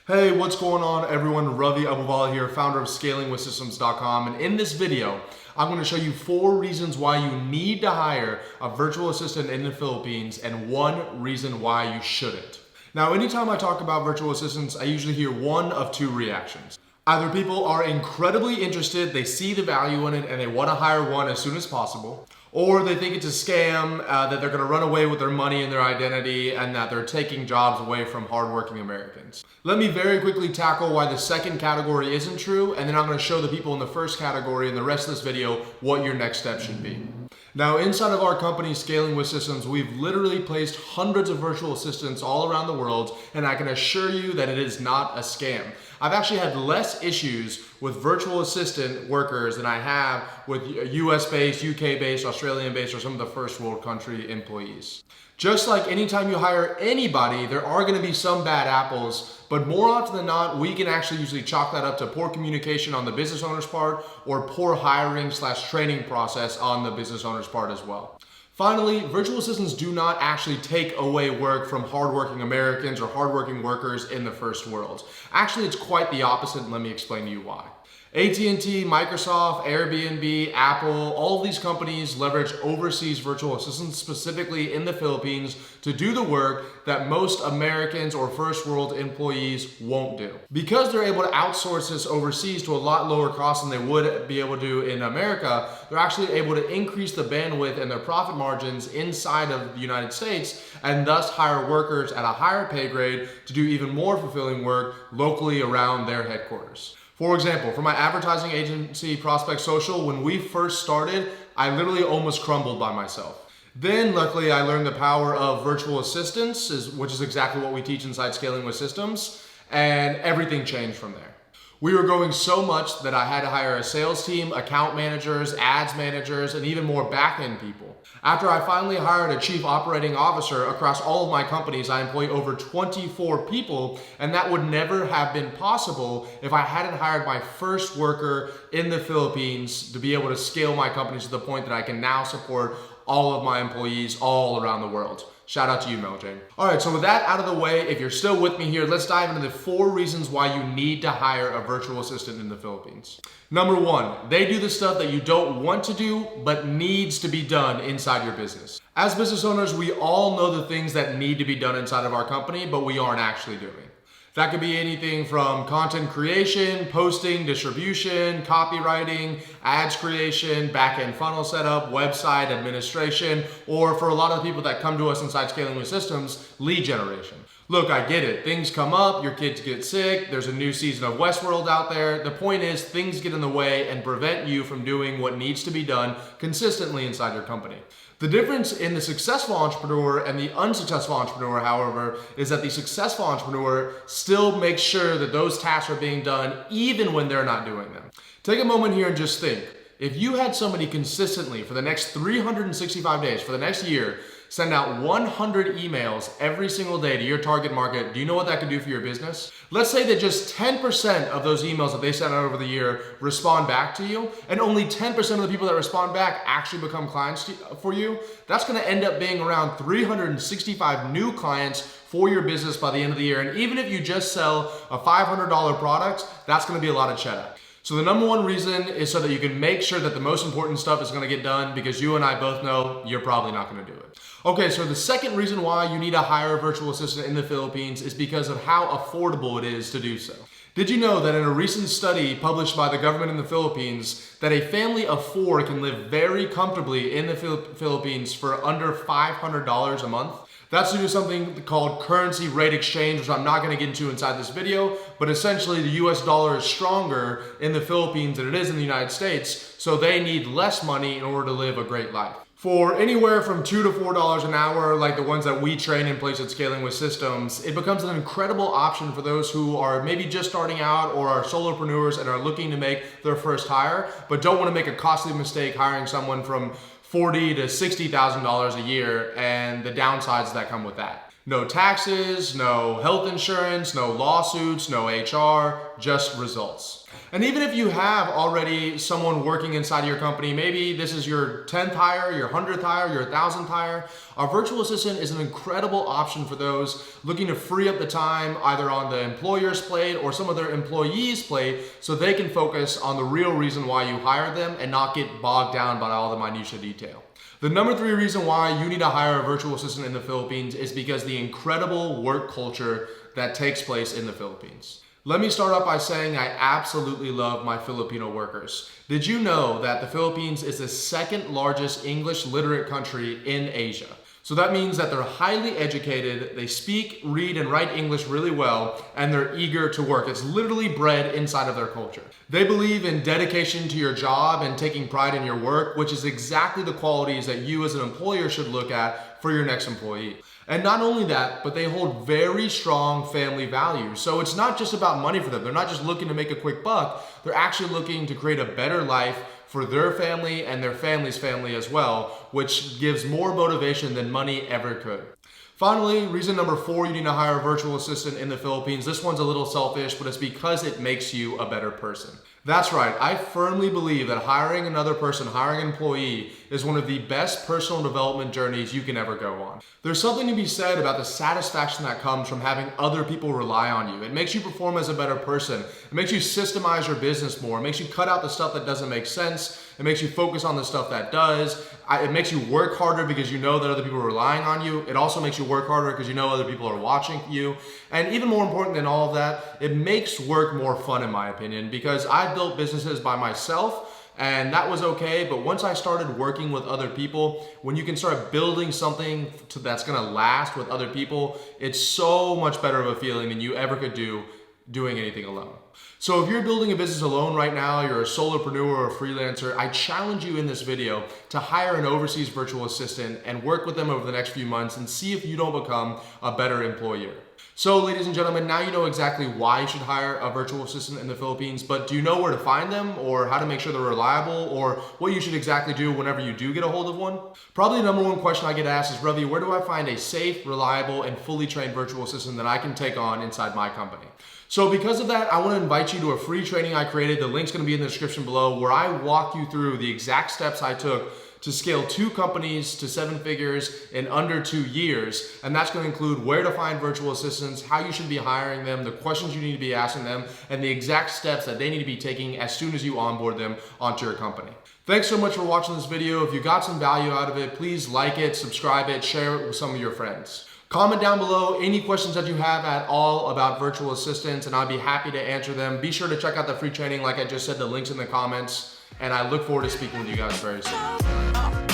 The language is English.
Hey, what's going on everyone? Ravi, Abuvala here, founder of scalingwithsystems.com, and in this video, I'm going to show you 4 reasons why you need to hire a virtual assistant in the Philippines and 1 reason why you shouldn't. Now, anytime I talk about virtual assistants, I usually hear one of 2 reactions. Either people are incredibly interested, they see the value in it, and they want to hire one as soon as possible, or they think it's a scam, that they're going to run away with their money and their identity, and that they're taking jobs away from hardworking Americans. Let me very quickly tackle why the second category isn't true, and then I'm going to show the people in the first category in the rest of this video what your next step should be. Now, inside of our company, Scaling with Systems, we've literally placed hundreds of virtual assistants all around the world, and I can assure you that it is not a scam. I've actually had less issues with virtual assistant workers than I have with US-based, UK-based, Australian-based, or some of the first world country employees. Just like anytime you hire anybody, there are going to be some bad apples, but more often than not, we can actually usually chalk that up to poor communication on the business owner's part or poor hiring/training process on the business owner's part as well. Finally, virtual assistants do not actually take away work from hardworking Americans or hardworking workers in the first world. Actually, it's quite the opposite, and let me explain to you why. AT&T, Microsoft, Airbnb, Apple, all of these companies leverage overseas virtual assistants, specifically in the Philippines, to do the work that most Americans or first world employees won't do. Because they're able to outsource this overseas to a lot lower cost than they would be able to do in America, they're actually able to increase the bandwidth and their profit margins inside of the United States, and thus hire workers at a higher pay grade to do even more fulfilling work locally around their headquarters. For example, for my advertising agency Prospect Social, when we first started, I literally almost crumbled by myself. Then luckily I learned the power of virtual assistants, which is exactly what we teach inside Scaling with Systems, and everything changed from there. We were growing so much that I had to hire a sales team, account managers, ads managers, and even more back-end people. After I finally hired a chief operating officer across all of my companies, I employ over 24 people, and that would never have been possible if I hadn't hired my first worker in the Philippines to be able to scale my companies to the point that I can now support all of my employees all around the world. Shout out to you, Mel Jane. All right, so with that out of the way, if you're still with me here, let's dive into the 4 reasons why you need to hire a virtual assistant in the Philippines. Number 1, they do the stuff that you don't want to do, but needs to be done inside your business. As business owners, we all know the things that need to be done inside of our company, but we aren't actually doing. That could be anything from content creation, posting, distribution, copywriting, ads creation, back-end funnel setup, website administration, or for a lot of the people that come to us inside Scaling with Systems, lead generation. Look, I get it. Things come up, your kids get sick, there's a new season of Westworld out there. The point is, things get in the way and prevent you from doing what needs to be done consistently inside your company. The difference in the successful entrepreneur and the unsuccessful entrepreneur, however, is that the successful entrepreneur still makes sure that those tasks are being done even when they're not doing them. Take a moment here and just think. If you had somebody consistently for the next 365 days, for the next year, send out 100 emails every single day to your target market, do you know what that could do for your business? Let's say that just 10% of those emails that they send out over the year respond back to you, and only 10% of the people that respond back actually become clients for you. That's gonna end up being around 365 new clients for your business by the end of the year. And even if you just sell a $500 product, that's gonna be a lot of cheddar. So the number 1 reason is so that you can make sure that the most important stuff is gonna get done, because you and I both know you're probably not gonna do it. Okay, so the second reason why you need to hire a virtual assistant in the Philippines is because of how affordable it is to do so. Did you know that in a recent study published by the government in the Philippines, that a family of 4 can live very comfortably in the Philippines for under $500 a month? That's due to something called currency rate exchange, which I'm not going to get into inside this video, but essentially the US dollar is stronger in the Philippines than it is in the United States, so they need less money in order to live a great life. For anywhere from $2 to $4 an hour, like the ones that we train in place at Scaling with Systems, it becomes an incredible option for those who are maybe just starting out or are solopreneurs and are looking to make their first hire, but don't want to make a costly mistake hiring someone from $40,000 to $60,000 a year, and the downsides that come with that. No taxes, no health insurance, no lawsuits, no HR, just results. And even if you have already someone working inside of your company, maybe this is your 10th hire, your 100th hire, your 1,000th hire, a virtual assistant is an incredible option for those looking to free up the time either on the employer's plate or some of their employees' plate so they can focus on the real reason why you hired them and not get bogged down by all the minutia detail. The number 3 reason why you need to hire a virtual assistant in the Philippines is because the incredible work culture that takes place in the Philippines. Let me start off by saying I absolutely love my Filipino workers. Did you know that the Philippines is the 2nd largest English literate country in Asia? So that means that they're highly educated, they speak, read, and write English really well, and they're eager to work. It's literally bred inside of their culture. They believe in dedication to your job and taking pride in your work, which is exactly the qualities that you as an employer should look at for your next employee. And not only that, but they hold very strong family values. So it's not just about money for them. They're not just looking to make a quick buck. They're actually looking to create a better life for their family and their family's family as well, which gives more motivation than money ever could. Finally, reason number 4 you need to hire a virtual assistant in the Philippines. This one's a little selfish, but it's because it makes you a better person. That's right, I firmly believe that hiring another person, hiring an employee, is one of the best personal development journeys you can ever go on. There's something to be said about the satisfaction that comes from having other people rely on you. It makes you perform as a better person. It makes you systemize your business more. It makes you cut out the stuff that doesn't make sense. It makes you focus on the stuff that does. It makes you work harder because you know that other people are relying on you. It also makes you work harder because you know other people are watching you. And even more important than all of that, it makes work more fun in my opinion, because I built businesses by myself and that was okay, but once I started working with other people, when you can start building something that's gonna last with other people, it's so much better of a feeling than you ever could do doing anything alone. So if you're building a business alone right now, you're a solopreneur or a freelancer, I challenge you in this video to hire an overseas virtual assistant and work with them over the next few months and see if you don't become a better employer. So ladies and gentlemen, now you know exactly why you should hire a virtual assistant in the Philippines, but do you know where to find them or how to make sure they're reliable or what you should exactly do whenever you do get a hold of one? Probably the number 1 question I get asked is, Ravi, where do I find a safe, reliable, and fully trained virtual assistant that I can take on inside my company? So because of that, I want to invite you to a free training I created. The link's going to be in the description below, where I walk you through the exact steps I took to scale 2 companies to 7 figures in under 2 years. And that's going to include where to find virtual assistants, how you should be hiring them, the questions you need to be asking them, and the exact steps that they need to be taking as soon as you onboard them onto your company. Thanks so much for watching this video. If you got some value out of it, please like it, subscribe it, share it with some of your friends. Comment down below any questions that you have at all about virtual assistants, and I'll be happy to answer them. Be sure to check out the free training. Like I just said, the link's in the comments, and I look forward to speaking with you guys very soon.